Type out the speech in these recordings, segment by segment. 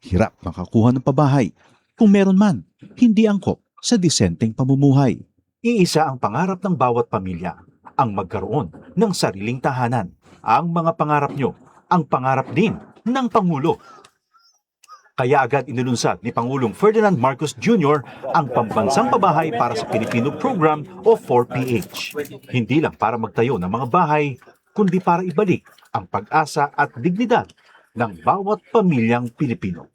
hirap makakuha ng pabahay. Kung meron man, hindi angkop sa disenteng pamumuhay. Iisa ang pangarap ng bawat pamilya, ang magkaroon ng sariling tahanan. Ang mga pangarap nyo, ang pangarap din ng Pangulo. Kaya agad inilunsad ni Pangulong Ferdinand Marcos Jr. ang Pambansang Pabahay para sa Pilipino Program o 4PH. Hindi lang para magtayo ng mga bahay, kundi para ibalik ang pag-asa at dignidad ng bawat pamilyang Pilipino.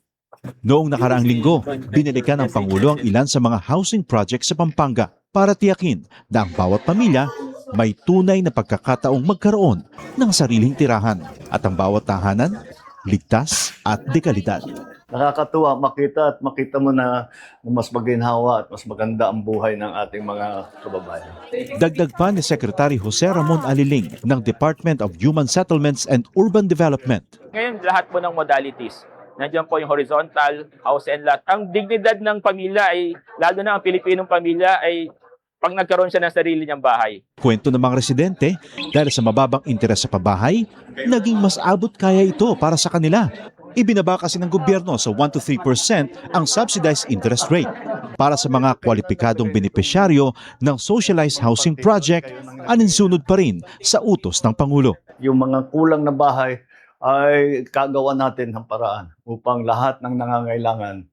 Noong nakaraang linggo, binalikan ng Pangulo ang ilan sa mga housing projects sa Pampanga para tiyakin na ang bawat pamilya may tunay na pagkakataong magkaroon ng sariling tirahan at ang bawat tahanan ligtas at dekalidad. Nakakatuwa makita mo na mas maginhawa at mas maganda ang buhay ng ating mga kababayan. Dagdag pa ni Secretary Jose Ramon Aliling ng Department of Human Settlements and Urban Development. Ngayon, lahat po ng modalities. Nandiyan po yung horizontal, house and lot. Ang dignidad ng pamilya ay, lalo na ang Pilipinong pamilya, ay pag nagkaroon siya ng sarili niyang bahay. Kwento ng mga residente, dahil sa mababang interes sa pabahay, naging mas abot kaya ito para sa kanila. Ibinaba kasi ng gobyerno sa 1 to 3% ang subsidized interest rate. Para sa mga kwalipikadong benepisyaryo ng socialized housing project, aninsunod pa rin sa utos ng Pangulo. Yung mga kulang na bahay ay kagawa natin ng paraan upang lahat ng nangangailangan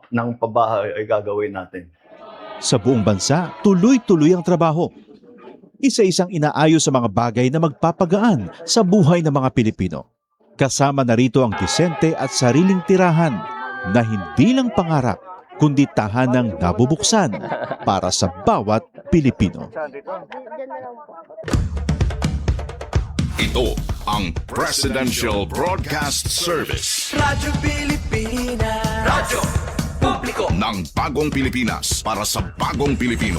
ng pabahay ay gagawin natin. Sa buong bansa, tuloy-tuloy ang trabaho. Isa-isang inaayos sa mga bagay na magpapagaan sa buhay ng mga Pilipino. Kasama na rito ang disente at sariling tirahan na hindi lang pangarap, kundi tahanang nabubuksan para sa bawat Pilipino. Ito ang Presidential Broadcast Service. Radyo Pilipinas. Radyo Publiko ng bagong Pilipinas para sa bagong Pilipino.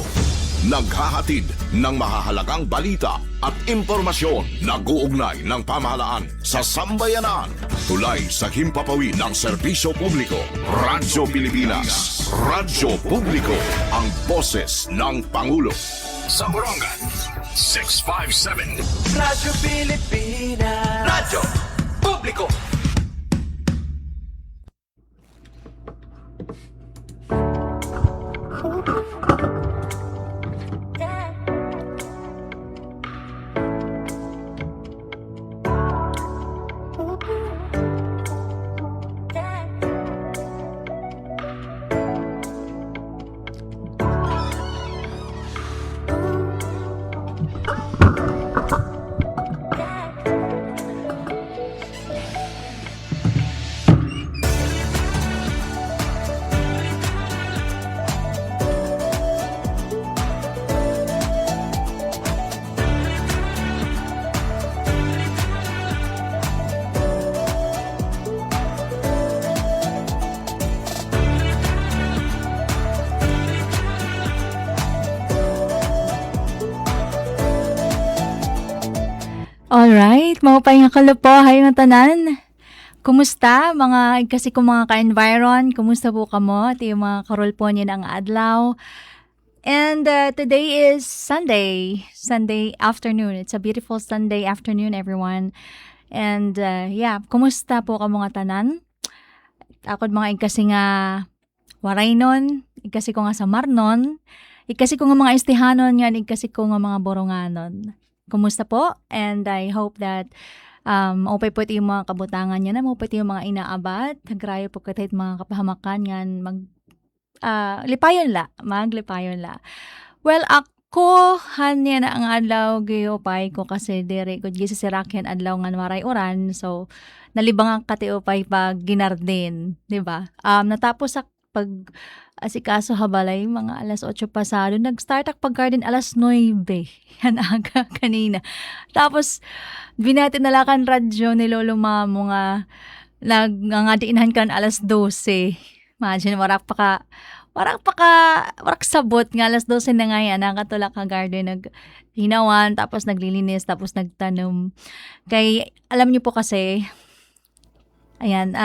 Naghahatid ng mahahalagang balita at impormasyon na guugnay ng pamahalaan sa sambayanan. Tulay sa himpapawid ng serbisyo publiko. Radyo Pilipinas. Radyo Publiko. Ang boses ng Pangulo. Sa Borongan, 657. Radyo Pilipinas. Radyo Publiko. Alright, maupay nga kalupo, hay nga tanan. Kumusta mga kasi kung mga ka-environ, kumusta po kamo? Ito yung mga karol po niya ng adlaw. And today is Sunday afternoon. It's a beautiful Sunday afternoon, everyone. And yeah, kumusta po kamo nga tanan? Ako mga ikasi nga waray nun, ikasi ko nga sa Marnon, ikasi ko nga mga istihanon nga, ikasi ko nga mga boronganon. Kumusta po? And I hope that upay po ito yung mga kabutangan niya na, upay ito yung mga inaabat, nagrayo po kahit mga kapahamakan yan, maglipayon la. Well, ako, hanya na ang adlaw, gayopay ko kasi dire, kung gisa si Rakyan adlaw nga maray oran, so, nalibang ang katiopay pag ginardin, di ba? Natapos sa pag asikaso habalay, mga alas 8 pasado, nag-start ak pag-garden alas 9. Yan aga kanina. Tapos, binati nalakan radyo ni Lolo Mamo nga nangadiinhan kan alas 12. Imagine, warak sabot nga alas 12 na nga yan, nakatulak ka garden, naghinawan, tapos naglilinis, tapos nagtanom. Kay, alam niyo po kasi, ayan,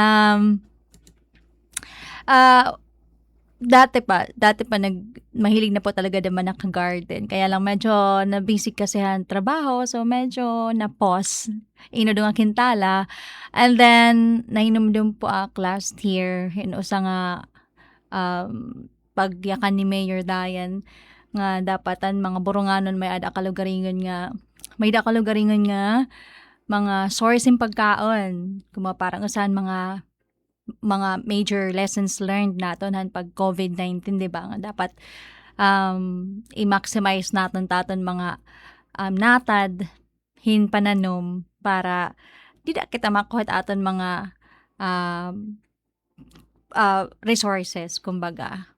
dati pa mahilig na po talaga naman naka-garden. Kaya lang medyo na-busy kasi ang trabaho, so medyo na-pause. Inod nga kintala. And then, nainom po ako last year. Inusa nga pagyakan ni Mayor Dayan nga dapatan mga burunganon may ada kalugaringon nga mga sourcing pagkaon. Kuma parang usahan mga major lessons learned naton han pag COVID-19, di ba? Nga dapat i-maximize naton mga natad hin pananom para tidak kita makuha aton mga resources, kumbaga.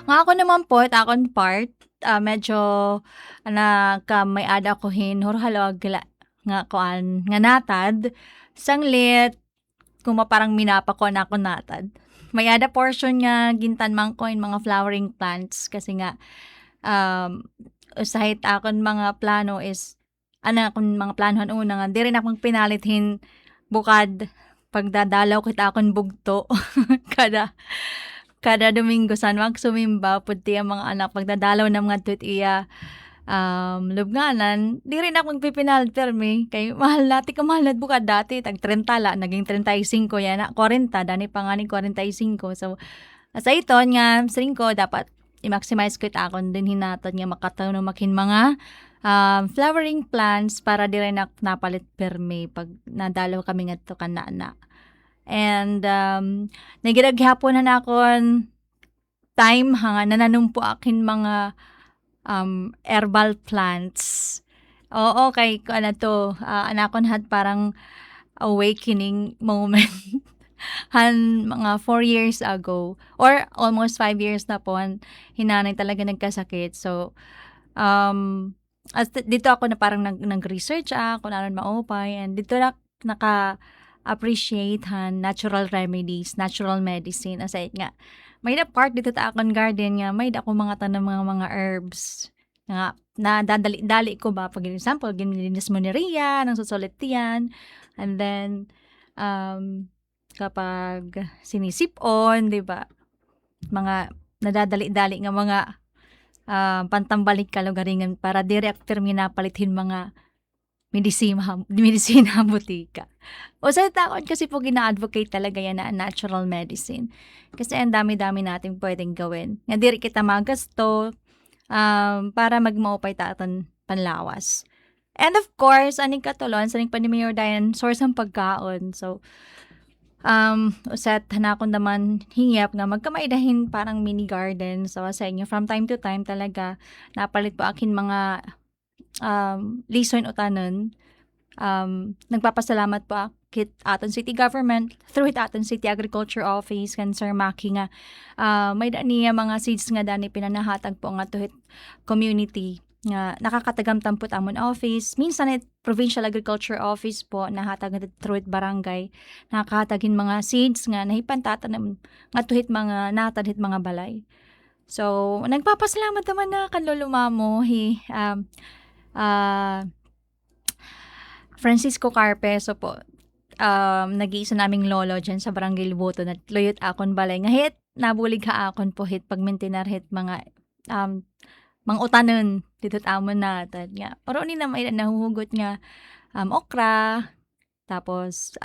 Nga ako naman po, akon part, medyo may ada ko hin hurhalog nga kuan nga natad sanglit kung parang minapa ko na ako natad. May ada portion nga gintanmang ko in mga flowering plants kasi nga usahit akon mga plano is akong mga planohan una nga di rin akong pinalithin bukad pagdadalaw kita akong bugto kada Domingo san magsumimba puti ang mga anak pagdadalaw ng mga tut iya lubnganan, di rin akong pipinal permi kay mahal na bukad dati tag 30 la naging 35 yan na 40 dani pa nga ni 45. So sa iton nga 5 dapat i-maximize ko akon din hinaton nga makatawno makin mga flowering plants para di rin napalit permi pag nadalaw kami nga to kanana. And nagidaghapon na akon time nga nananumpo akin mga herbal plants. Oo, kay ano to, anakon had parang awakening moment. Han mga 4 years ago or almost 5 years na po hinanay talaga nagkasakit. So dito ako na parang nag-research kung ano maupay, and dito naka-appreciate natural remedies, natural medicine. Aside nga may na part dito ta akong garden nga may da ko mga tanang mga herbs nga na dali ko ba pag example ginilinis mo ni Ria nang susulit yan, and then kapag sinisipon, di ba, mga nadadali-dali nga mga pantambalik kalugaringan para direct terminapalithin mga medisina butika. O sa taon kasi po gina-advocate talaga yan na natural medicine. Kasi ang dami-dami natin pwedeng gawin. Nga diri kita magasto para magmaupay taton panlawas. And of course, aning katulon, sa ning Mayor Dayan, source ang pagkaon. So, uset hanakon naman hingyap nga magkamaidahin parang mini garden. So, sa inyo, from time to time talaga, napalit po akin mga lison utanon. Nagpapasalamat po kit aton city government through aton city agriculture office kan Sir Maki nga may niya mga seeds nga dani pinanahatag po nga to community nga nakakatagamtam po amon office, minsan provincial agriculture office po nahatag through barangay nakakatagin mga seeds nga nahipantatan nga to mga natad mga balay. So nagpapasalamat naman na kan lolo mamo Francisco Carpeso po. Nag-iisa naming lolo dyan sa Barangay Liboto na luyot akon balay. Ngahit nabulig ha akon po hit pagmintinar hit mga utanon dito tamon natin nga. Pero ni na may nahuhugot nga okra, tapos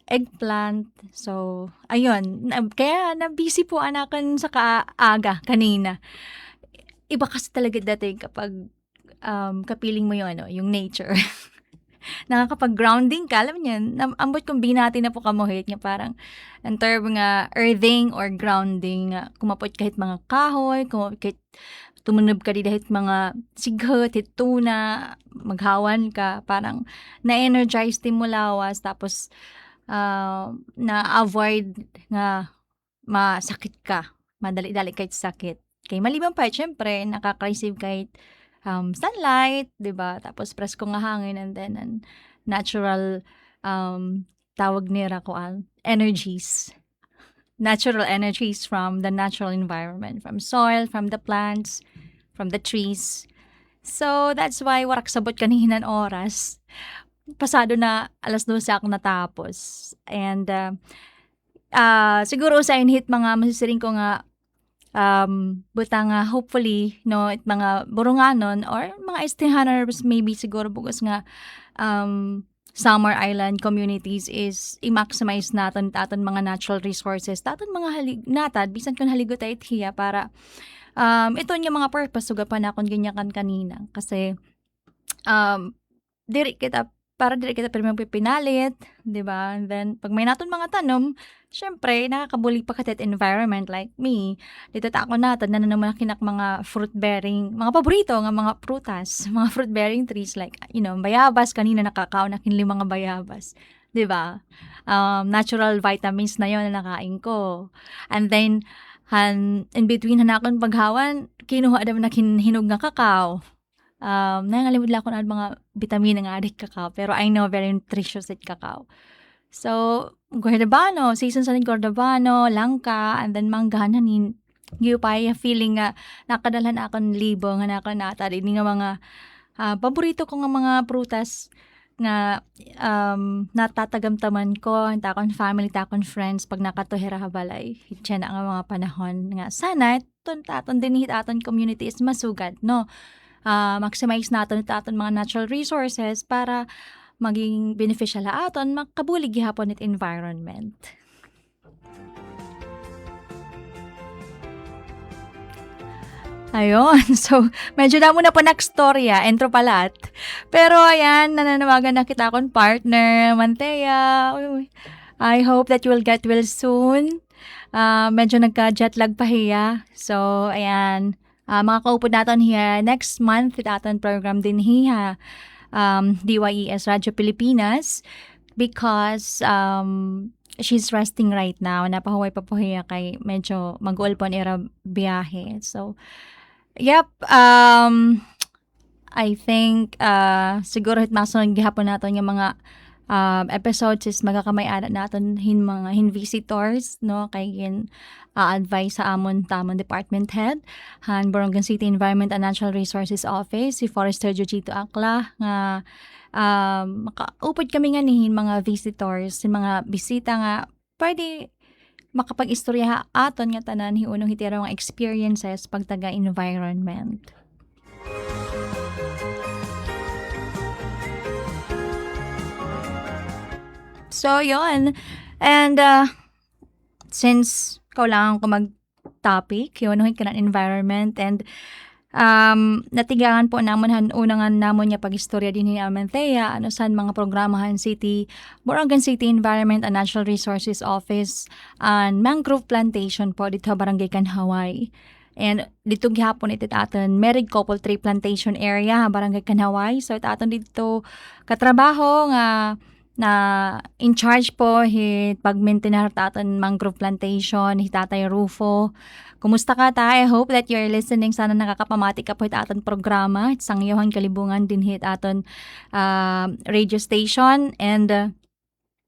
eggplant. So, ayun. Kaya na-busy po anakan sa kaaga kanina. Iba kasi talaga dati kapag kapiling mo yung nature. Nakakapag-grounding ka, alam niyo, ambot kung binati na po kamuhit nga parang ang term nga earthing or grounding nga kumapot kahit mga kahoy, kahit tumunob ka dahit mga sighot, hit tuna, maghawan ka, parang na-energize din mo lawas, tapos na-avoid nga masakit ka, madali-dali kahit sakit. Kay maliban pa, syempre, nakaka-receive kahit sunlight, di ba? Tapos presko nga hangin, and then natural tawag nila ko energies. Natural energies from the natural environment, from soil, from the plants, from the trees. So that's why warak sabot kanihinan oras. Pasado na 12:00 ako natapos. And siguro sa inhit mga masisiring ko nga buta nga hopefully no it mga burunganon or mga estihaners maybe siguro bugos nga summer island communities is i-maximize natin taton mga natural resources taton mga natad bisan kun haligot ay hiya para ito nga mga purpose sugapan akon ganyan kan kanina kasi diri kita pero pinalit, 'di ba? And then pag may naton mga tanom, syempre nakakabuli pa katit environment like me. Dito ta ako naton na naman kinak mga fruit bearing, mga paborito nga mga prutas, mga fruit bearing trees like bayabas kanina nakakaon na kinli mga bayabas, 'di ba? Natural vitamins na 'yon na nakain ko. And then in between hanakon paghawan, kinuha daw na hinog nga kakao. Nangalimod lang ako na mga vitamina nga adik kakao. Pero I know very nutritious it kakao. So, gordabano, season sa gordabano, langka, and then manggahanin. Giyupay feeling nga nakadalhan akong libo nga nakanata. Ini nga mga paborito ko nga mga prutas nga natatagamtaman ko, takon family, takon friends, pag nakatuhira habalay. Hitya na nga mga panahon nga sana, taton din aton community is masugad, no? Maximize natin aton mga natural resources para maging beneficial aton makabulig gihapon it environment. Ayun. So, medyo na muna po nagstorya, intro palat. Pero ayan, nananawagan na kita akong partner, Mantea. I hope that you will get well soon. Medyo nagka-jet lag pa hiya. So, ayan. Mga kaupod natin here next month aton program din hiya DYES Radyo Pilipinas because she's resting right now. Napahuway pa po hiya kay medyo mag-uol po era biyahe. So, yep. I think siguro hit masunod gihapon natin yung mga episodes is magkakamay-adat natin mga visitors, no, kay advice sa amon tamon department head han Borongan City Environment and Natural Resources Office si Forester Jujito Akla nga makaupod kami nga nihin mga visitors, mga bisita nga pwede makapag-istorya aton nga tanan hiunong hitira mga experiences pagtaga environment. So, yon. And, since kailangan ko mag-topic, yun, ka ng environment, and, natigangan po naman, unangan namon niya pag-istorya din ni Almanthea, saan mga programahan Borongan City Environment and Natural Resources Office, and mangrove plantation po dito Barangay Kanhaway. And dito gihapon ito aton married couple tree plantation area, Barangay Kanhaway. So, ito aton dito katrabaho nga na in charge po hit pag-maintain aton mangrove plantation hitatay Rufo. Kumusta ka ta? I hope that you're listening. Sana nakakapamati ka po hit aton programa. Sangyohan kalibungan din hit aton radio station. And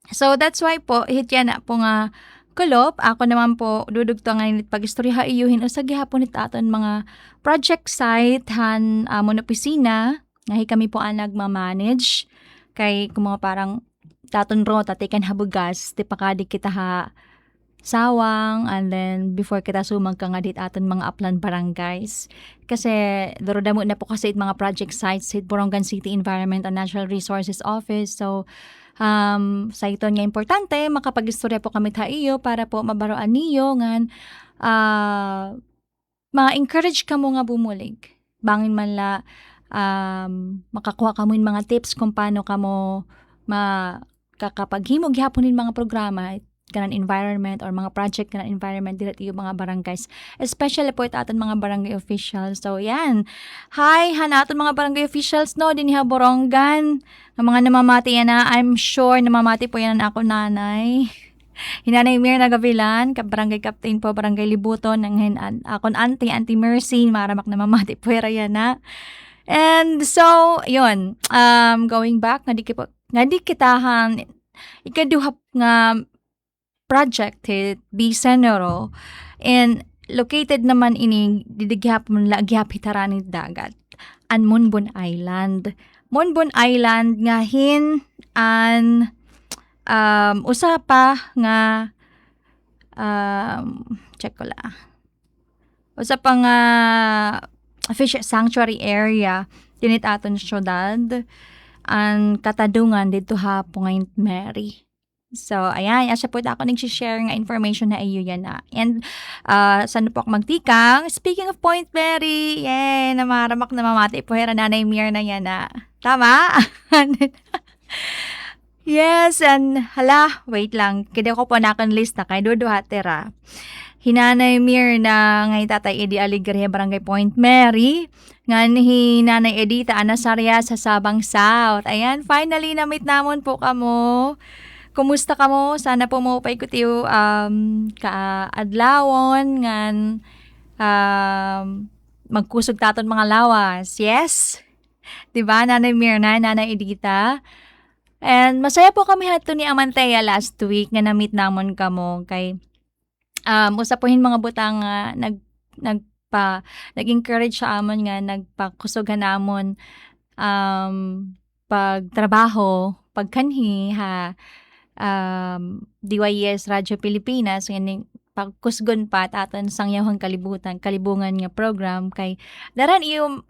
so that's why po hit yan na po nga kulop. Ako naman po dudugto nga nit pag-istorya iyuhin o sa gihapon hit aton mga project site han amon opisina nga kami po ang nagmamanage kay kung mga parang taton ro tatikan habugas ti pakadi kita ha sawang and then before kita sumag ka nga dit aton mga upland barangays kasi darodamo na po kasi mga project sites sa Borongan City Environment and Natural Resources Office. So sa ito nga importante makapag-istorya po kami ta iyo para po mabaroan niyo ngan ma-encourage ka mo nga bumulig bangin man la makakuha ka mo yung mga tips kung paano ka mo kakapaghimog gihaponin mga programa kanang environment or mga project kanang environment dito yung mga barangays, especially po ito aton mga barangay officials. So yan, hi hanaton mga barangay officials no dinhi Borongan nga mga namamati yan na I'm sure namamati po yan ako nanay Hinanay Mir Nagavilan, barangay captain po, barangay Libuton, ng akon auntie Mercy, maramak na mamati po yan na. And so, yun, going back, nga di kitahan, ikaduhap nga project hit Bisanero, and located naman ini, didighap mo lagyap hitaranit dagat, an Monbon Island. Monbon Island ngahin, an usapa nga check ko lang. Usa pa nga fish sanctuary area dinit aton syudad ang katadungan dito ha Point Mary. So, ayan, asa po ako nag-share nga information na iyo yan na. And, saan po ako magtikang? Speaking of Point Mary, namaramak na mamati po, hera nanay Mir na yan na. Tama? Yes, and hala, wait lang. Kaya ko po nakon list na kay Dodo Hatera. Hinanay Mir na ngay tatay Edi Aligre Barangay Point Mary. Ngan hinanay Edita Anasarya sa Sabang South. Ayan, finally na-meet namon po kamo. Kumusta ka mo? Sana po mo pa ikutiw kaadlawon ngan magkusog taton mga lawas. Yes? Diba, Nanay Mirna, Nanay Edita? And masaya po kami hato ni Amantea last week nga na-meet namon kamo kay usapuhin mga butang nag-encourage sa amon nga nagpakusugan namon pagtrabaho, pagkanhi ha. DYS Radyo Pilipinas nganing pagkusgon pa aton sangyahon kalibungan nga program kay daran iyo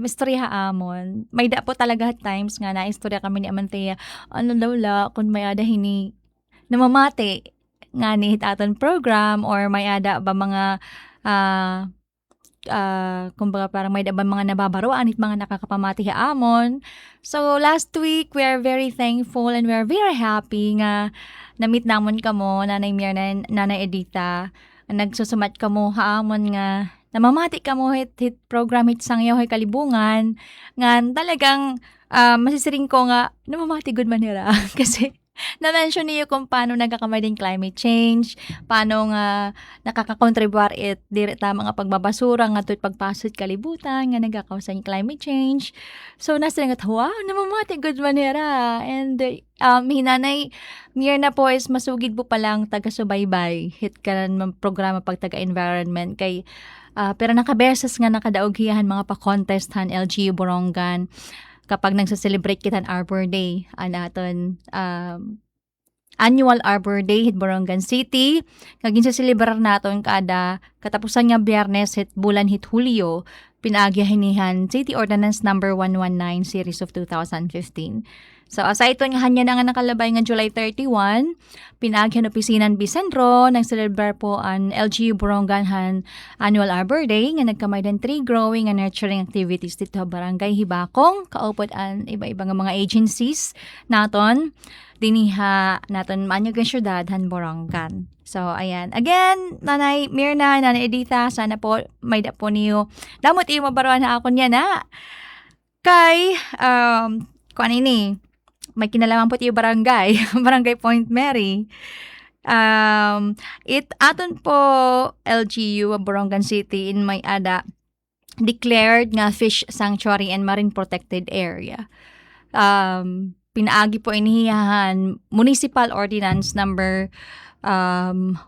istorya amon may da po talaga times nga na istorya kami ni Amantea ano daw la kun may ada hini namamati nga ni aton program or may ada ba mga kumbaga parang may ba mga nababaroan at mga nakakapamati amon. So last week we are very thankful and we are very happy nga na-meet namon kamo Nanay Mir na Nanay Edita. Nagsusumat kamo haamon nga namamati kamo hit program hit sangyaw hay kalibungan nga talagang masisiring ko nga namamati good manera kasi na-mention niyo kung paano nagkakamay din climate change, paano nga nakakakontribute it dire ta mga pagbabasura nga tuwid pagpasod kalibutan nga nagkakausan yung climate change. So nasa nga wow, namamati good manera. And hinanay Mir na po is masugid po palang taga-subaybay hit karan programa pag taga-environment kay pero nakabeses nga nakadaoghihan mga pa-contest han LGU Borongan kapag nagsa-celebrate kita Arbor Day, anaton annual Arbor Day hit Borongan City. Kagin sa celebrar naton kada katapusan nga Biyernes hit bulan hit Hulyo, pinaagihinihan City Ordinance number 119 series of 2015. So asa ito nga hanya na nga nakalabay nga July 31, pinaagyan opisinan Bisendro, nag-celebrar po ang LGU Borongan Annual Arbor Day nga nagkamay den tree growing and nurturing activities dito Barangay Hibakong, kaupod ang iba-ibang mga agencies naton diniha naton Manyogan Syudad han Borongan. So ayan, again Nanay Mirna, Nanay Edita, sana po may da po niyo damot iyo mabaruan ha akon yan na kay kuan ini may kinalaman po tayo Barangay Point Mary. Aton po LGU Borongan City in may ada declared nga fish sanctuary and marine protected area. Pinaagi po inihiyahan Municipal Ordinance number 10,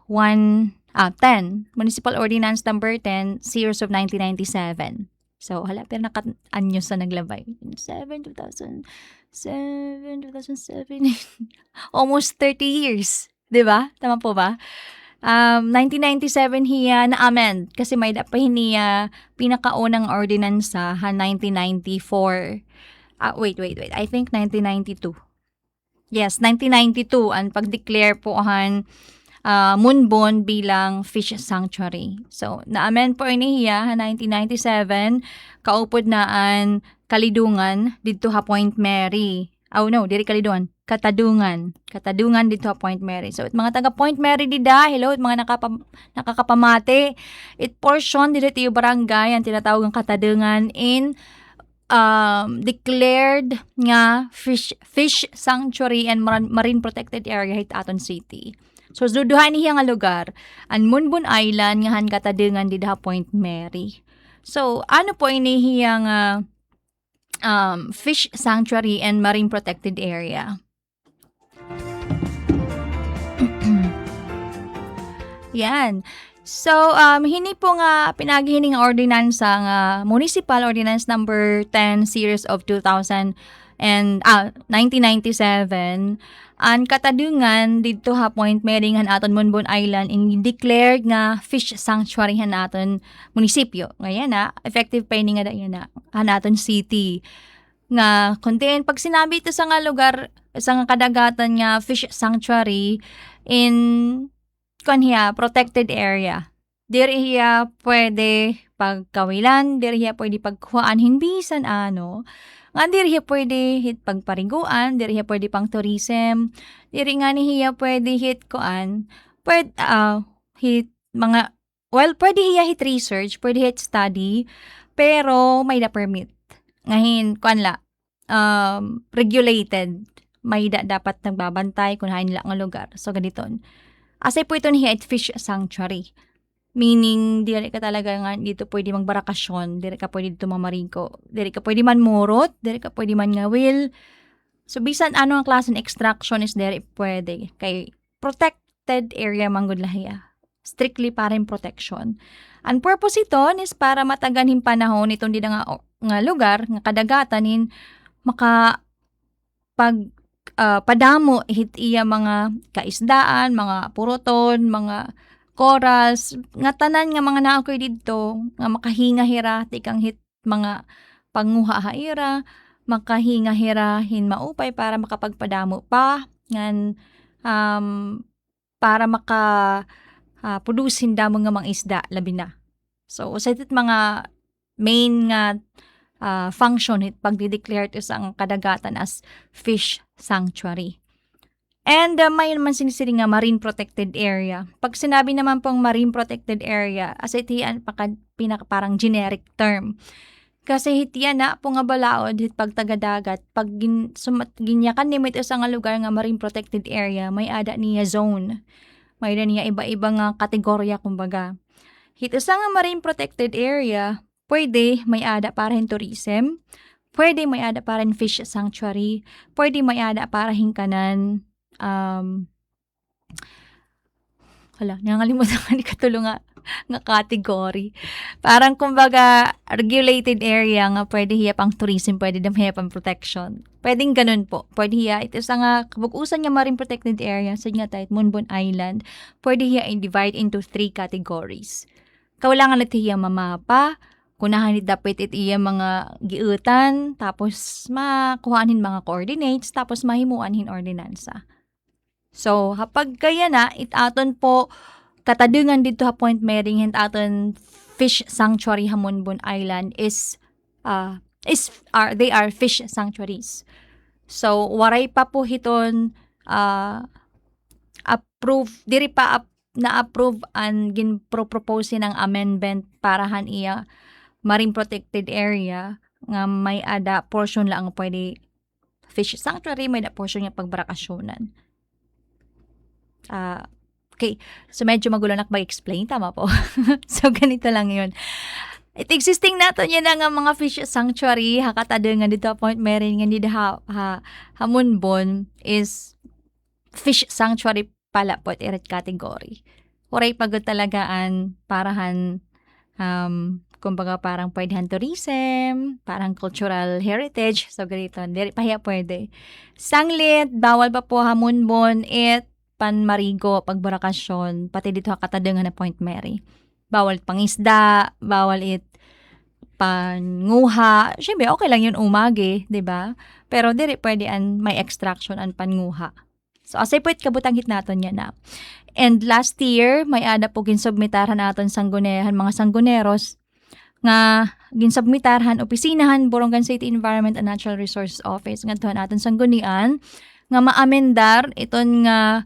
Municipal Ordinance number 10, series of 1997. So, hala, pero naka-anyo sa naglabay. 2007. Almost 30 years. Diba? Tama po ba? 1997 hiya na-amend kasi may pa hiniya pinakaunang ordinansa 1994. Wait. I think 1992. Yes, 1992 ang pag-declare po Munbon bilang fish sanctuary. So, na-amend po inihiya 1997, kaupod na ang Kalidungan dito ha Point Mary. Diri Kalidungan. Katadungan dito ha Point Mary. So, mga taga Point Mary dida, hello, mga nakakapamati. It portion dito yung barangay, ang tinatawag ng Katadungan in declared nga fish sanctuary and marine protected area hit aton city. So, duduhan niya nga lugar, ang Munbon Island nga han katadungan dito Point Mary. So, ano po inihiyang fish sanctuary and marine protected area? Yan. So, hini po nga pinagihining ordinansa nga Municipal Ordinance number 10 series of 1997 Ang katadungan dito ha point mering han aton Monbon Island in declared nga fish sanctuary han aton munisipyo. Ngayon na effective pa ini nga dayon na han aton city. Nga kuntiin pag sinabi ito sa nga lugar sa nga kadagatan nga fish sanctuary in kanhiya protected area. Diri hiya pwede pagkawilan, diri hiya pwede pagkuhaan hinbisan ano. Nga diri hiya pwede hit pagpariguan, diri hiya pwede pang tourism, diri nga ni hiya pwede hit kuan, pwede hit mga pwede hiya hit research, pwede hit study, pero may da permit. Ngahin kuan la regulated, may dapat nagbabantay kung hain nila nga lugar. So ganiton. Asay po ito niya at fish sanctuary. Meaning, dili ka talaga nga dito pwede magbarakasyon, dili ka pwede dito mamarigo, dili ka pwede man murot, dili ka pwede man ngawil. So, bisan ano ang klase ng extraction is dili pwede. Kay protected area manggod lahiya. Strictly para in protection. Ang purpose ito is para mataganhin panahon itong di nga lugar, nga kadagatanin, padamo hit iya mga kaisdaan, mga puroton, mga corals, nga tanan nga mga naakoy didto nga makahinga hira tikang hit mga panguha haira, makahinga hira hin maupay para makapagpadamo pa ngan para produce damo nga mga isda labi na. So sa itit mga main nga function hit pagdi-declare ito sa ang kadagatan as fish sanctuary. And may naman sinisiri nga marine protected area. Pag sinabi naman pong marine protected area, as itiyan pinaka parang generic term. Kasi hitiyan na po nga balaod hit pag tagadagat, pag ginyakan ni ito sa nga lugar nga marine protected area, may ada niya zone. May da niya iba-iba nga kategorya kumbaga. Hito sa nga marine protected area, pwede may ada para hin tourism, pwede may ada para hin fish sanctuary, pwede may ada para hin kanan nangalimutan ka ni katulong nga category. Parang kumbaga regulated area nga pwede hiya pang tourism, pwede dam hiya pang protection. Pwedeng ganun po. Pwede hiya ito sa nga kabukusan nga marine protected area sa nga tayt Monbon Island, pwede hiya i-divide into 3 categories. Kaulangan natin hiya mamapa, kunahan ni dapat iya mga giutan, tapos makuhanin mga coordinates, tapos mahimuan hin ordinansa. So, kapag kaya na, itaton po katadungan dito ha point mering hint aton fish sanctuary ha Monbon Island they are fish sanctuaries. So, waray pa po hiton diri pa na-approve ang ginpropose ng amendment para han iya marine protected area nga may ada portion lang pwede fish sanctuary, may da portion nga pagbarakasyonan. Okay, so medyo magulo na mag-explain, tama po. So ganito lang yun. It existing nato yun nga mga fish sanctuary, hakatadungan dito point meron nga dito Monbon is fish sanctuary pala po iret category. Huray pagod talagaan parahan kumbaga parang pwedeng tourism, parang cultural heritage, so ganito, diri pa hiya pwede. Sanglit, bawal pa po ha Monbon panmarigo, pagbarakasyon, pati dito katadungan na Point Mary. Bawal pangisda, bawal panguha. Siyempre, okay lang yun umagi, di ba? Pero diri pwede may extraction an panguha. So, asay po kabutang hit naton yan na. And last year, may ada po ginsubmitarhan naton sanggunehan, mga sangguneros, nga ginsubmitarhan, opisinahan, Borongan City Environment and Natural Resources Office, nga tuhan naton sanggunian, nga maamendar, iton nga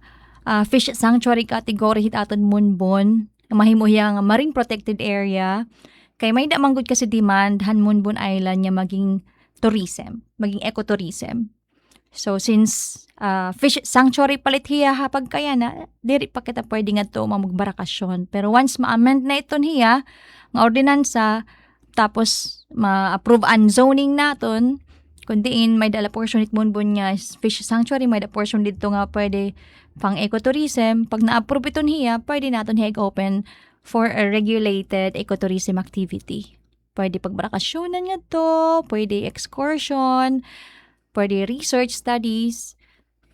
fish sanctuary category hit aton Monbon, mahimuya nga marine protected area, kay may damanggod kasi demand han Monbon Island nga maging tourism, maging ecotourism. So since fish sanctuary palit hiya hapag kaya na, diri pa kita pwede nga to magbarakasyon. Pero once ma-amend na iton hiya, nga ordinansa, tapos ma-approve ang zoning naton, kundiin may dala portion it Monbon nga fish sanctuary, may da portion dito nga pwede pang ecotourism. Pag na-approve iton hiya, pwede naton hiya open for a regulated ecotourism activity. Pwede pagbarakasyonan nga to, pwede excursion, pwede research studies.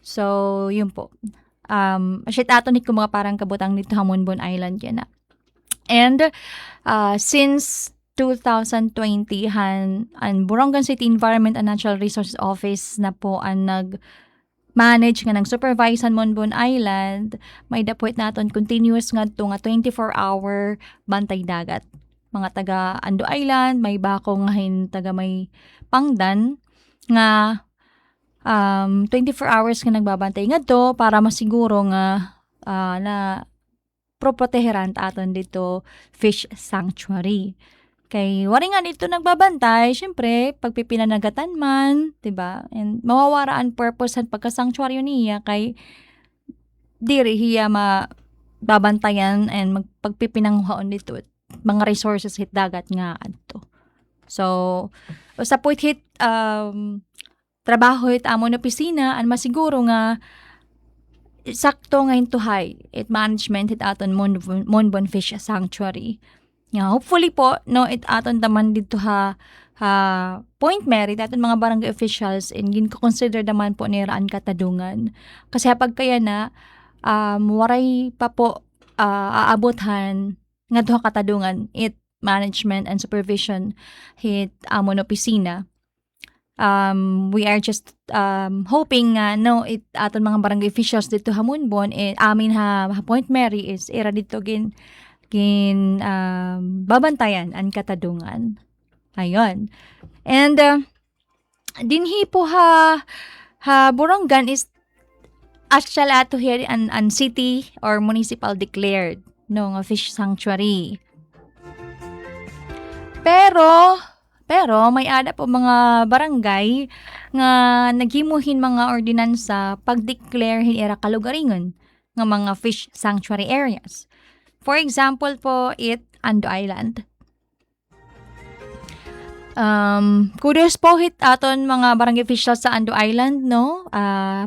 So, yun po. Asyit ato ni mga parang kabutang dito Hamonbon Island yan na. And since 2020 ang Borongan City Environment and Natural Resources Office na po ang nag-manage nga ng supervise sa Monbon Island, may dapuit naton continuous nga ito nga 24-hour bantay dagat. Mga taga Ando Island, may bako nga taga may Pangdan nga 24 hours nga nagbabantay nga to para masiguro nga na proproteheran aton dito fish sanctuary. Kay wari nga dito nagbabantay, syempre pagpipinanagatan man, 'di ba? And mawawara ang purpose at pagka-sanctuary niya kay diri hiya babantayan and magpagpipinanghuhaon dito mga resources hit dagat nga adto. So, sa point hit trabaho hit amon opisina an masiguro nga sakto nga intuhay it management hit aton Monbon Fish Sanctuary. Yeah, hopefully po no it aton taman dito ha point merit aton mga barangay officials and gin ko consider naman po ni Raan Katadungan. Kasi kapag kaya na waray pa po aabothan nga duha katadungan it management and supervision hit amon opisina. We are just hoping nga no it aton mga barangay officials dito Hamonbon amin ha point Mary is era dito gin babantayan ang katadungan. Ayon. And dinhi po ha Borongan is actually ato here an city or municipal declared no nga fish sanctuary. Pero may ada po mga barangay nga naghimuhin mga ordinansa pag-declare hin era kalugaringon nga mga fish sanctuary areas. For example po, Ando Island. Kudos po hit aton mga barangay officials sa Ando Island, no?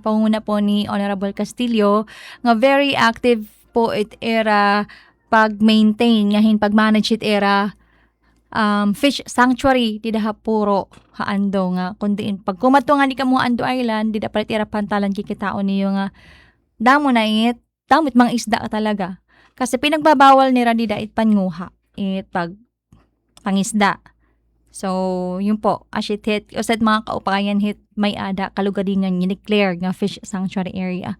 Pangunguna po ni Honorable Castillo, nga very active po it era pag-maintain, ngahin pag-manage it era fish sanctuary, di daha puro haando nga, kundi pag kumato nga ni kamo Ando Island, di da palit era pantalan kikitao niyo nga, damo na it, damot mga isda talaga. Kasi pinagbabawal ni Radida it panguha, it pangisda. So, yun po, asyit hit, usad mga kaupayan hit, may ada kalugaringan ni-declare nga fish sanctuary area.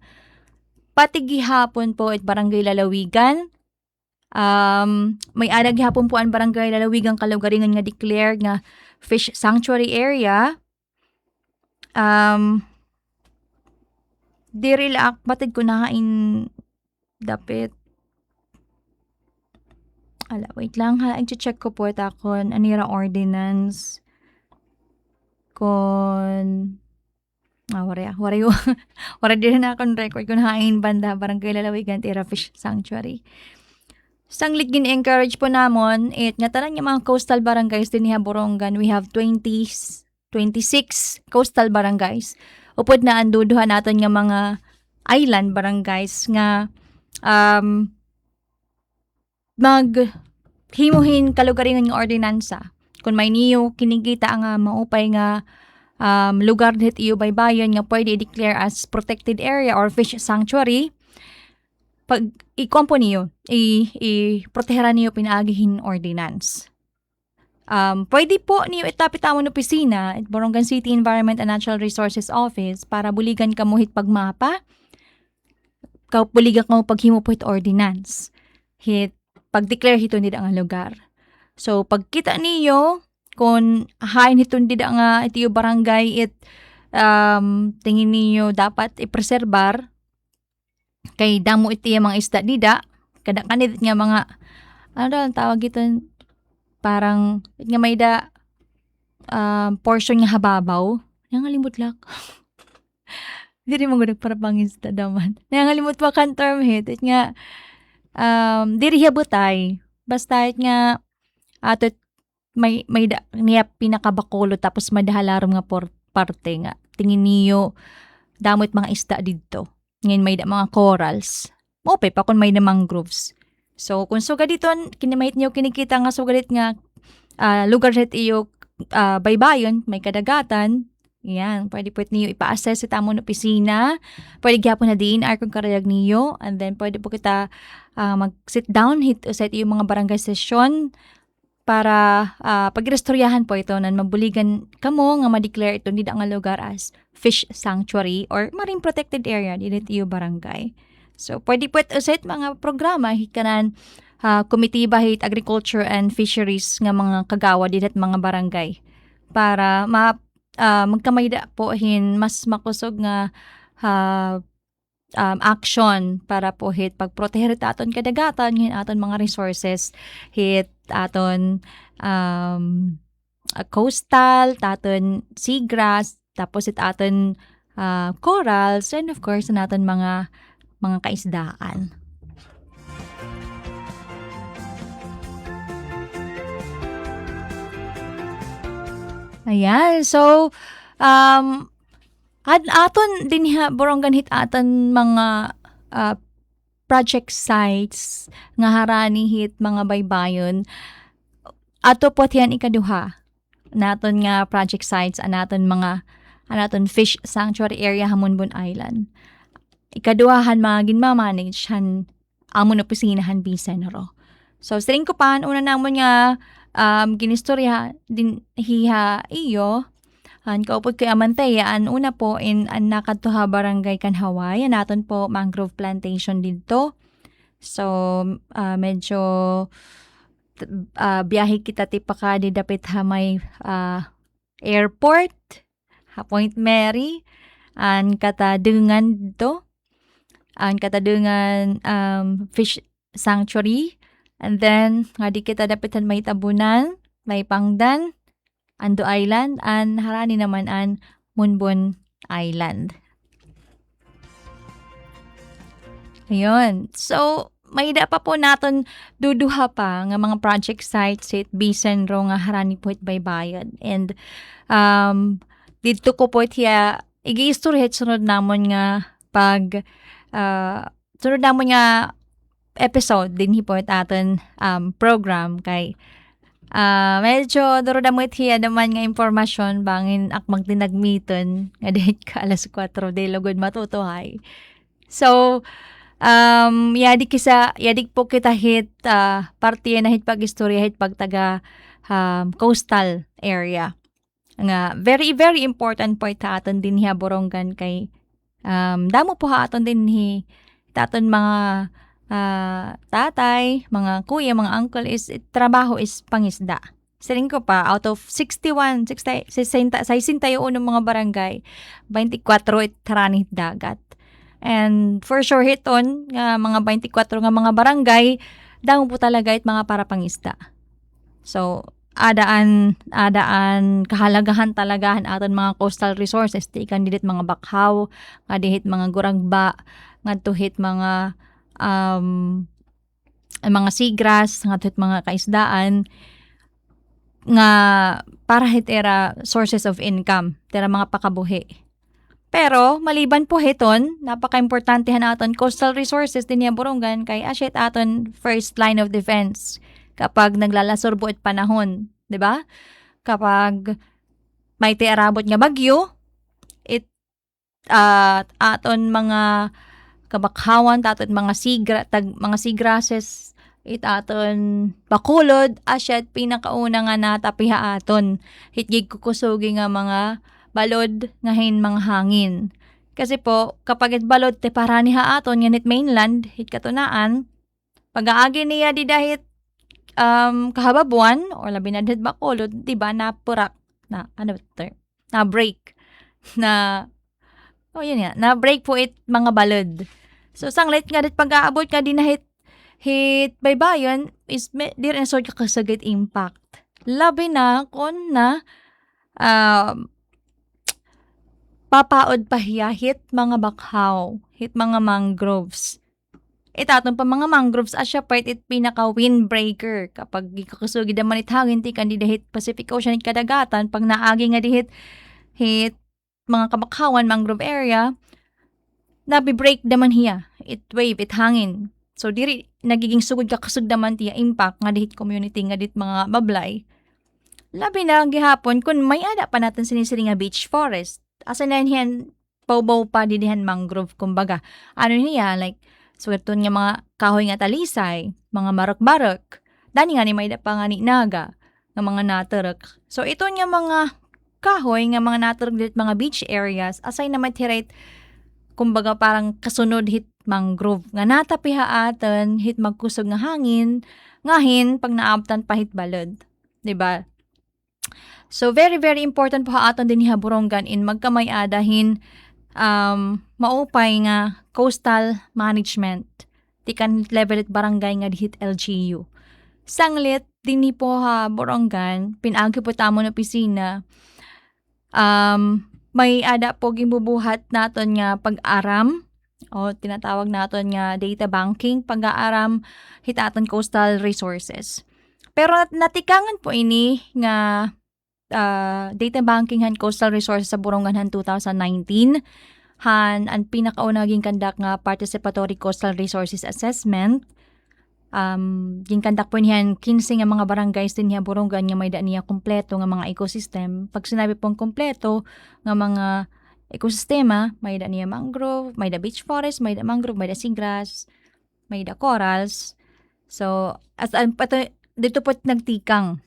Pati gihapon po it barangay Lalawigan, may ada gihapon po ang barangay Lalawigan kalugaringan nga declare nga fish sanctuary area. Diri laak, batid ko nakain dapit. Wait lang ha. I-check ko po ito kung anira ordinance. Wala din na akong record kung hain banda barangay Lalawigan tira fish sanctuary. Sanglit gin-encourage po namon nga tanan nga mga coastal barangays din niya Borongan. We have 26 coastal barangays. Upod na anduduhan natin nga mga island barangays nga himuhin kalugaringan ng ordinansa. Kung may niyo kinigita nga maupay nga lugar dit iyo baybayon nga pwede i-declare as protected area or fish sanctuary, pag i-kompo niyo, i-proteheran niyo pinaagihin ordinance. Pwede po niyo itapit amon opisina at Borongan City Environment and Natural Resources Office para buligan ka mo hit pagmapa, buligan ka mo paghimo po hit ordinance. Hit pag-declare hito nila ang lugar. So, pagkita niyo, kung hain hito nila nga itiyo barangay tingin niyo dapat i-preserbar, kay damo itiyo mga isda dida, kada kanit nga mga, ang tawag ito, parang, nga may da, portion nga hababaw, nangalimot lak. Diri mo gudag para pang isda daman. Nangalimot pa kan term hit, nga, diri habutay basta nga atot may niya pinakabakulo tapos madahalarom nga parte nga tingin niyo damot mga isda didto ngayon may mga corals mope pa kun may na mangroves. So kung suga dito kinimahit niyo kinikita nga sugalit nga lugar dit iyo baybayon may kadagatan Yan, pwede po niyo ipa-assess sa tamong opisina. Pwede gyapon na DNR kung karayag niyo. And then pwede po kita mag-sit down, hit sa yung mga barangay session para pagrestoryahan po ito nan mabuligan kamo nga ma-declare ito nila nga lugar as fish sanctuary or marine protected area dito yung barangay. So pwede po ito mga programa hit kanan komitiba hit agriculture and fisheries nga mga kagawa dito mga barangay para magkamayda po mas makusog nga action para po hit pagproteher aton kadagatan ngin aton mga resources hit aton coastal, aton seagrass, tapos hit aton corals, and of course naton mga kaisdaan. Ayan. So, aton din borongan hit aton mga project sites nga harani hit mga baybayon. Ato po yan ikaduha. Naton nga project sites anaton fish sanctuary area Hamonbon Island. Ikaduhahan mga ginmamanage amon opisinahan Bicenro. So, siring ko pa, una namon nga ginistorya din hiha iyo kaupod kay Amantaya una po in nakadtoha barangay Kanhaway naton po mangrove plantation dito. So medyo biyahe kita ti pakadi dapit may airport Point Mary an katadungan dito an katadungan fish sanctuary. And then, nga di kita dapitan may tabunan, may pangdan, Ando Island, and harani naman an Munbon Island. Ayun. So, may da pa po naton duduha pa nga mga project sites at Bicenro nga harani po it baybayan. And, dito ko po itiya, igi-istorya sunod namon nga sunod namon nga episode din hipot aton program kay medyo darodamot hiya naman nga impormasyon bangin akmang tinagmiton nga dahil ka alas 4 de lugod matutuhay. So yadik po kita hit partiya na hit pag-istorya hit pagtaga coastal area nga very very important po ita aton din hiya borongan kay damo po ha aton din hi aton mga tatay, mga kuya, mga uncle trabaho is pangisda. Siring ko pa, out of 61 mga barangay, 24 it karanit dagat. And for sure hiton, mga 24 nga mga barangay, damo po talaga it mga para pangisda. So, adaan kahalagahan talagahan aton mga coastal resources, ti ikan didit mga bakhaw, nga dihit mga guragba, nga tuhit mga seagrass, nga mga kaisdaan, nga para hit era sources of income, tera mga pakabuhi. Pero, maliban po hiton, napaka-importante naton coastal resources din niya borongan kay asyet aton first line of defense kapag naglalasorbo at panahon, di ba? Kapag may tiarabot nga bagyo, aton mga kabakhawan taton mga seagrasses aton bakulod asyat pinakauna nga natapiha aton hitgig kukusugi nga mga balod nga mga hangin kasi po kapag balod te paraniha aton nganit mainland hit katunaan pag-aagi niya di dahit kahababuan or labi na dahit bakulod diba napurak na break na yun nga, na-break po mga balod. So, sanglit nga dit pag-aabot ka din na hit baybayon is di rin sort kakasagit impact. Labi na kung na papaod pa hiya hit mga bakhaw, hit mga mangroves. Itatong pa mga mangroves asya part pinaka-windbreaker kapag kakasugi naman hangin ti kandida hit Pacific Ocean kadagatan pag naagi nga di hit mga kabakhawan, mangrove area, nabi-break daman hiya. It wave, it hangin. So, diri, nagiging sugod kakasug daman tiya impact nga dihit community nga dit mga bablay. labi na gihapon kung may ada pa natin sinisiri nga beach forest. Asa na yan, paubaw pa dinihan mangrove, kumbaga. Ano niya, like, swerton nga mga kahoy nga talisay, mga marok-barok. Dani nga ni may da pa nga ni naga, nga mga naturok. So, ito nga mga kahoy, nga mga naturok dito, mga beach areas, asay na matirate, kumbaga parang kasunod hit mangrove. Nga natapiha aton, hit magkusog nga hangin, ngahin, pag naabtan pa hit balod. Diba? So, very, very important po aton din ni Borongan in magkamay adahin maupay nga coastal management. Tikan level at barangay nga hit LGU. Sanglit, din ni po Borongan, pinagi po tamo na opisina, may ada po gimbubuhat naton nga pag-aram o tinatawag naton nga data banking, pag-aaram hitaton coastal resources. Pero natikangan po ini nga data banking han coastal resources sa Borongan han 2019 han ang pinakaunaging kandak nga participatory coastal resources assessment. Ginkandak po niyan 15 nga mga barangays din niya Borongan nga may da niya kompleto nga mga ecosystem. Pag sinabi pong kompleto nga mga ekosistema, may da niya mangrove, may da beach forest, may da mangrove, may da seagrass, may da corals. So, dito po nagtikang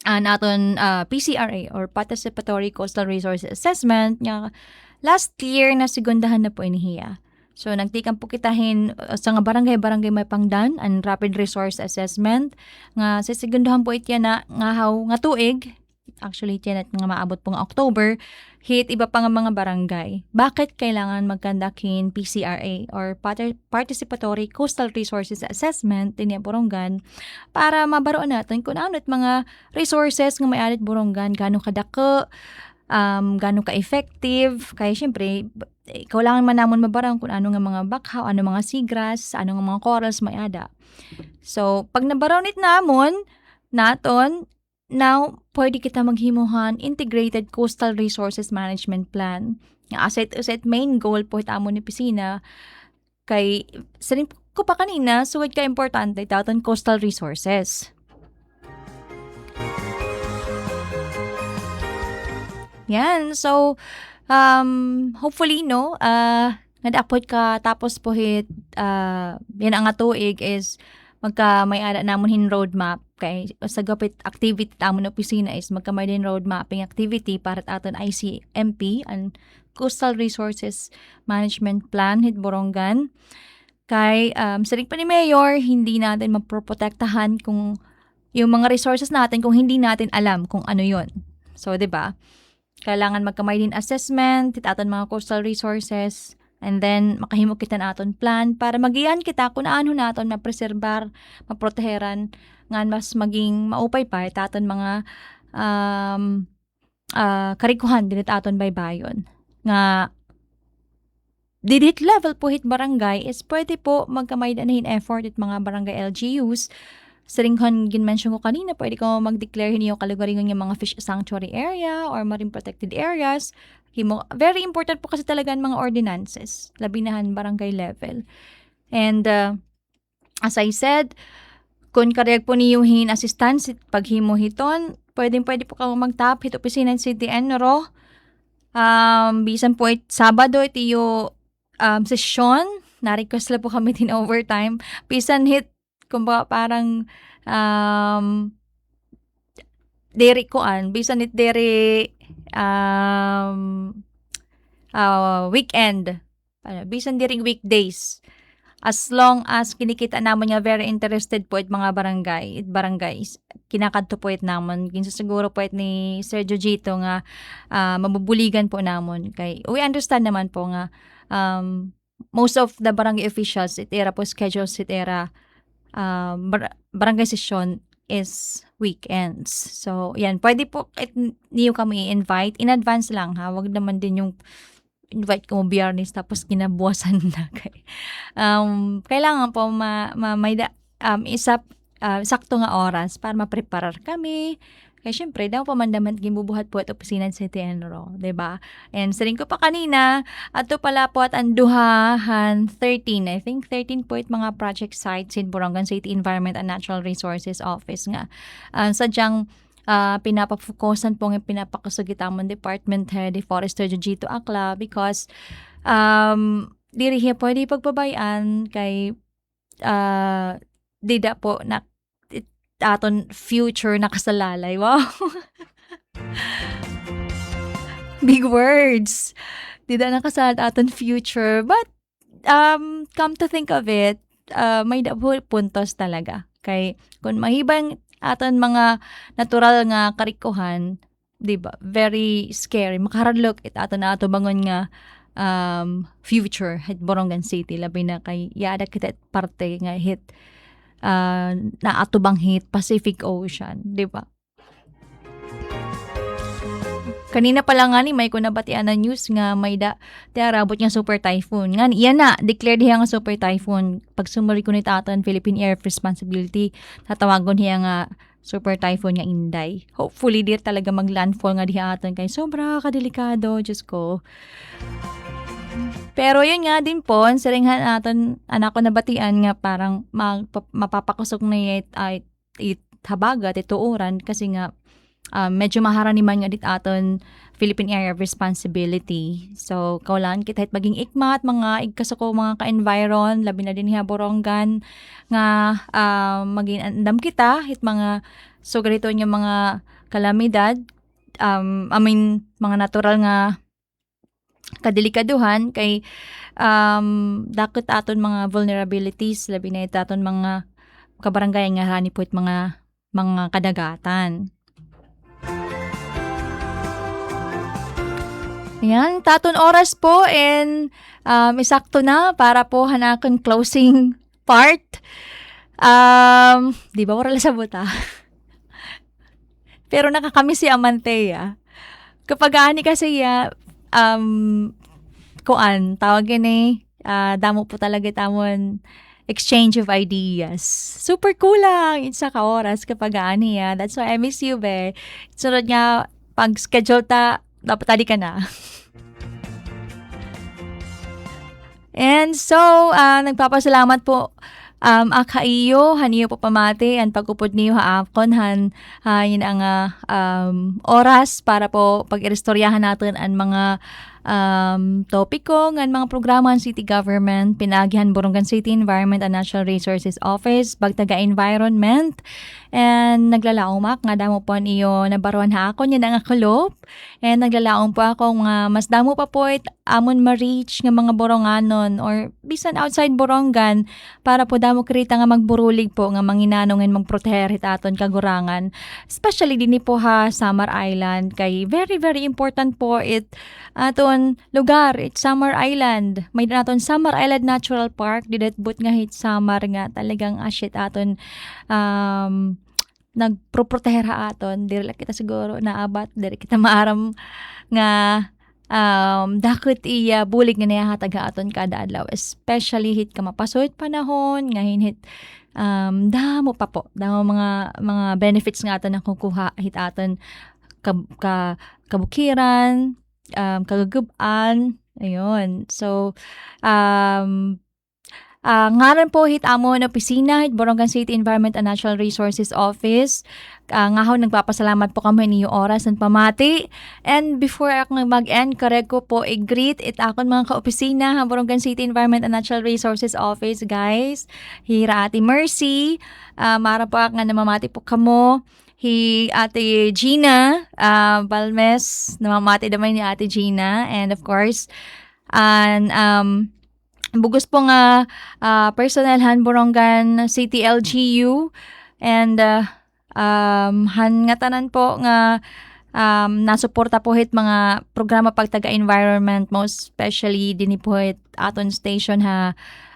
naton PCRA or Participatory Coastal Resources Assessment nga last year na segundahan na po inihiya. So, nagtikang po kitahin sa nga barangay may pangdan ang Rapid Resource Assessment nga sa segundahan po itya na nga tuig, actually itya na nga maabot po nga October, hit iba pa nga mga barangay. Bakit kailangan magkandakin PCRA or Participatory Coastal Resources Assessment din Borongan para mabaroan natin kung ano at mga resources nga may alit Borongan, gano'ng kadako, gano'ng ka-effective, kaya syempre, kailangan man namon mabarang kung ano nga mga bakhaw, ano mga seagrass, ano nga mga corals may ada. So, pag nabaronit namon, naton, now, pwede kita maghimuhan Integrated Coastal Resources Management Plan. Nga asset main goal po itamo ni Pisina, kay, sarin ko pa kanina, suwad ka importante, taton coastal resources. Yan, so, hopefully, no, nadapod ka tapos po hit, yan ang tuig is may ada namon hin roadmap kay sa gapit activity tamon opisina is magkamay din road mapping activity para aton ICMP ang Coastal Resources Management Plan hit Borongan. Kay saring pa ni Mayor, hindi natin maproprotektahan kung yung mga resources natin kung hindi natin alam kung ano yon. So, 'di ba? Kailangan magkamay din assessment, aton mga coastal resources, and then makahimo kita na aton plan para magiyan kita kung ano naton mapreserbar, maproteheran, nga mas maging maupay pa aton mga karikuhan din aton baybayon. Nga didit level po hit barangay is pwede po magkamay din effort at mga barangay LGUs. Saringhan gin-mention ko kanina, pwede ko mag-declare niyo kalugaringon yung mga fish sanctuary area or marine protected areas. Very important po kasi talaga ang mga ordinances, labinahan barangay level. And as I said, kung kareg po niyuhin assistance paghimo hiton, pwede po kang mag-tap hit opisina ng CTN bisan po Sabado itiyo session, na-request lang po kami din overtime. Bisan hit kumbaga parang dere koan bisan it dere weekend bisan dere weekdays, as long as kinikita namon nga very interested po it mga barangays kinakadto po it namon kinsa siguro po it ni Sir Jojito nga mabubuligan po namon kay we understand naman po nga most of the barangay officials it era po schedule it era barangay session is weekends. So, yan. Pwede po niyo kami invite. In advance lang, ha? Wag naman din yung invite ko mo biyernes tapos kinabuwasan na. Kailangan po sakto nga oras para mapreparar kami. Kaya syempre, daw pamandaman gibubuhat po at opisina sa CTN-RO, diba? And saring ko pa kanina, ato pala po at ang duhahan 13, I think 13 po it mga project sites in Borongan City Environment and Natural Resources Office nga. Sadyang pinapafokusan po ng pinapakasugitamon Department Head Forester Jujito Akla because diri hiya pwede pagbabayan kay dida po na aton future nakasalalay. Wow. Big words. Dida nakasaad aton future. But come to think of it, may po puntos talaga. Kay kung mahibang aton mga natural nga karikuhan, di ba? Very scary. Makaradlok it aton na ato bangon nga future hit Borongan City labi na kay yada kita parte nga hit na ato bang hit Pacific Ocean, di ba? Kanina pa lang nga ni may kunabatian na news nga may tiarabot nga super typhoon. Nga iyan na, declared hiya nga super typhoon. Pag sumari ko ni Tatan, Philippine Air Responsibility, tatawagon hiya nga super typhoon nga Inday. Hopefully, dir talaga mag-landfall nga diha aton kay sobra kadelikado, Diyos ko. Pero yun nga din po, siringhan aton anak ko nabatian nga parang mapapakusok na it habagat, ituuran kasi nga medyo maharaniman nga dit aton Philippine Area of Responsibility. So, kaulan kita hit maging ikmat, mga igkasako mga ka-environ, labi na din hiya Borongan, nga maging andam kita, hit mga sugarito niya mga kalamidad, mga natural nga kadelikaduhan, kay dakot aton mga vulnerabilities, labi na ito aton mga kabarangay nga hani po mga kadagatan. Ayan, taton oras po and isakto na para po hanakon closing part. Di ba wala sa buta? Pero nakakamiss si Amantea. Kapag ani kasi tawagin damo po talaga tamon exchange of ideas. Super cool lang. It's ka oras kapag ani That's why I miss you, be. Sunod nga, pag schedule dapat tadi ka na. And so, nagpapasalamat po akaiyo, haniyo po pamati, ang pagupod niyo haakon, yun ang oras para po pag-irestoryahan natin ang mga topiko ng mga programa ng city government, pinagihan Borongan City Environment and Natural Resources Office, Bagtaga Environment, and naglalaomak nga damo po niyo nabaruan ha ako niya nga kulop, and naglalaong po ako nga mas damo pa po amon ma-reach nga mga Boronganon or bisan outside Borongan para po damo krita nga magburulig po nga manginanongen magproteher aton kagurangan, especially dinhi po Samar Island, kay very very important po aton lugar, Samar Island. May naton Samar Island Natural Park, didetbut nga hit Samar nga talagang asyit aton nagproproteher aton, diri kita siguro naabat, diri kita maaram nga dakot iya bulig nga nahatag aton kada adlaw, especially hit ka mapasoy panahon nga hinhit damo pa po damo mga benefits nga aton nakukuha hit aton kabukiran, kagagubaan, ayun. So, ngaran po hit amon opisina hit Borongan City Environment and Natural Resources Office. Ngahaw nagpapasalamat po kami niyo oras ng pamati. And before ako mag-end, correct ko po i-greet akon mga kaopisina Borongan City Environment and Natural Resources Office, guys. Hira Ate Mercy, mara po nga namamati po kamo. Ate Gina Balmes, namamati naman ni Ate Gina, and of course bugos po nga personnel Borongan City LGU, and nga tanan po nga nasuporta po hit mga programa pagtaga environment, most especially din po hit aton station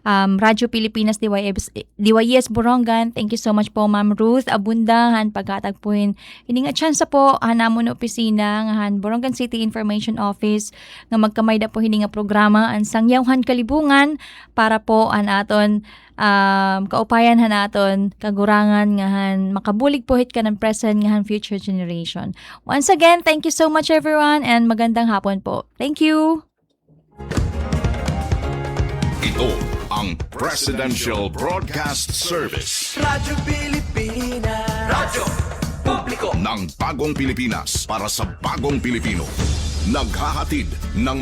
Radyo Pilipinas DYS Borongan. Thank you so much po Ma'am Ruth Abundahan pagkatagpuhin ini nga chance po hanamon opisina nga Borongan City Information Office nga magkamay da po hini nga programa ang sangyawhan kalibungan para po aton kaupayan naton kagurangan nga makabulig po hit ka ng present nga future generation. Once again, thank you so much everyone and magandang hapon po. Thank you. Ito ang Presidential Broadcast Service. Radyo Pilipinas. Radyo Publiko. ng bagong Pilipinas para sa bagong Pilipino. Naghahatid ng